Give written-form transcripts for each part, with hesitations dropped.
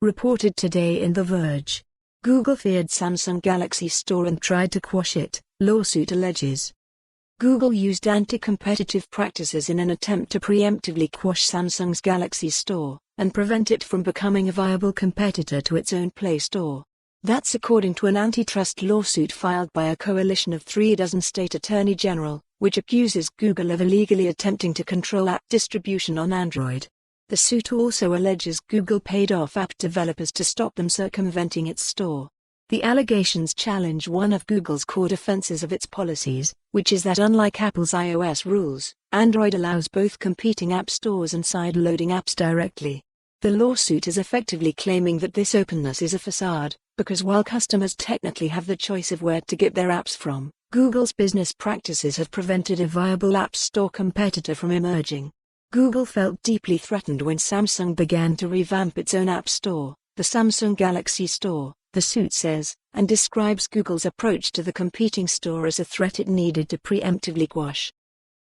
reported today in The Verge. Google feared Samsung Galaxy Store and tried to quash it, lawsuit alleges. Google used anti-competitive practices in an attempt to preemptively quash Samsung's Galaxy Store, and prevent it from becoming a viable competitor to its own Play Store. That's according to an antitrust lawsuit filed by a coalition of 36 state attorney general, which accuses Google of illegally attempting to control app distribution on Android. The suit also alleges Google paid off app developers to stop them circumventing its store. The allegations challenge one of Google's core defenses of its policies, which is that unlike Apple's iOS rules, Android allows both competing app stores and side-loading apps directly. The lawsuit is effectively claiming that this openness is a facade, because while customers technically have the choice of where to get their apps from, Google's business practices have prevented a viable app store competitor from emerging. Google felt deeply threatened when Samsung began to revamp its own app store, the Samsung Galaxy Store, the suit says, and describes Google's approach to the competing store as a threat it needed to preemptively quash.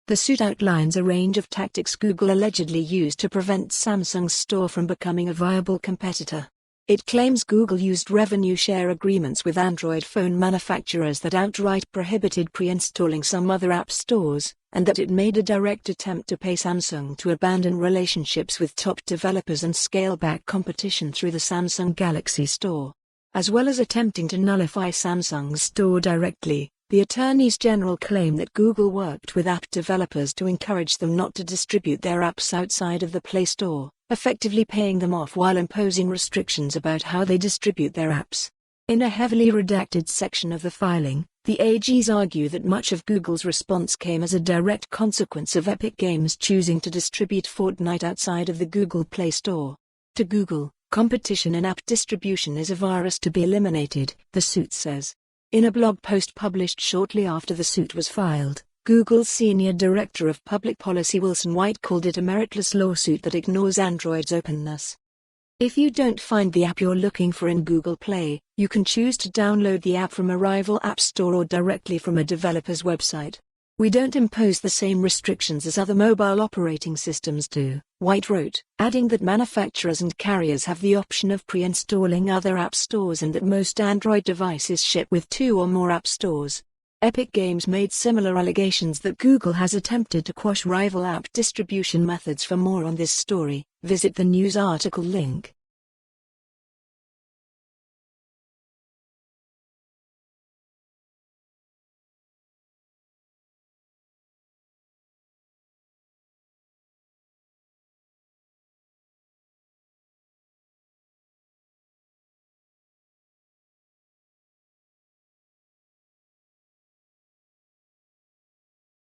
The suit outlines a range of tactics Google allegedly used to prevent Samsung's store from becoming a viable competitor. It claims Google used revenue share agreements with Android phone manufacturers that outright prohibited pre-installing some other app stores, and that it made a direct attempt to pay Samsung to abandon relationships with top developers and scale back competition through the Samsung Galaxy Store. As well as attempting to nullify Samsung's store directly, the attorneys general claim that Google worked with app developers to encourage them not to distribute their apps outside of the Play Store, effectively paying them off while imposing restrictions about how they distribute their apps. In a heavily redacted section of the filing, the AGs argue that much of Google's response came as a direct consequence of Epic Games choosing to distribute Fortnite outside of the Google Play Store. To Google, competition in app distribution is a virus to be eliminated, the suit says. In a blog post published shortly after the suit was filed, Google's senior director of public policy Wilson White called it a meritless lawsuit that ignores Android's openness. If you don't find the app you're looking for in Google Play, you can choose to download the app from a rival app store or directly from a developer's website. We don't impose the same restrictions as other mobile operating systems do, White wrote, adding that manufacturers and carriers have the option of pre-installing other app stores and that most Android devices ship with 2 or more app stores. Epic Games made similar allegations that Google has attempted to quash rival app distribution methods. For more on this story, visit the news article link.